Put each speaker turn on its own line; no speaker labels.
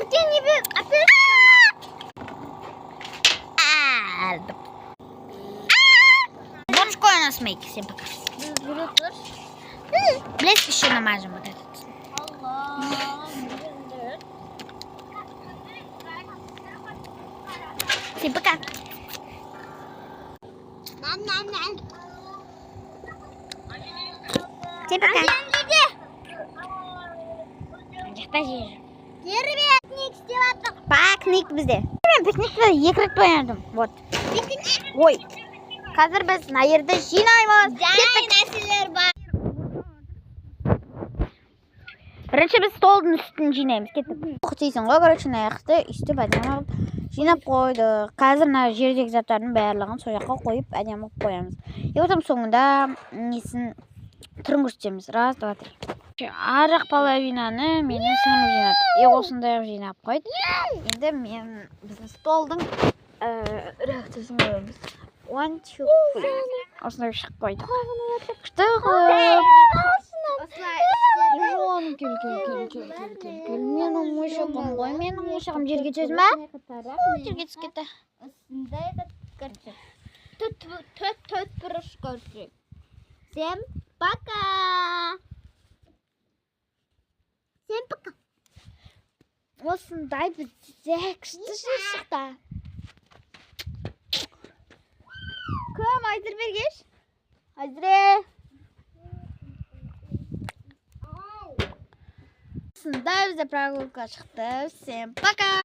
Хотя не бы опять. Бочку у нас мейки всем пока. Блеск еще намажем вот этот. Всем пока. Всем пока. Пикник бізде. Мен пикникті 2 рет тоядым. Вот. Ой. Қазір біз мына жерді жинаймыз. Нәрселер бар. Бірінші біз столдың үстін жинаймыз. Кеттік. Оқытайсың ғой, короче, аяқты үсті әдемі жинап қойдық. Қазір мына жердегі заттардың барлығын сол жаққа қойып әдемі қоямыз. И потом соңында несін түрін көрсетеміз. Раз, два, три. Арық половинаны менің сіңілім жинады. Осындай жинап қойды. Енді мен біздің столдың реакциясын көреміз. 1, 2, 3. Осындай шығып қойды. Күшті қып. Менің ойшығым ғой. Менің ойшығым жерге түседі ме? Жерге түсіп кетті. Төт бұрыш көрсек. Всем пока! Всем пока! Осындай бізде күшті шықты. Кім Айзыр бергеш? Айзыре! Осындай бізде прогулка шықты. Всем пока!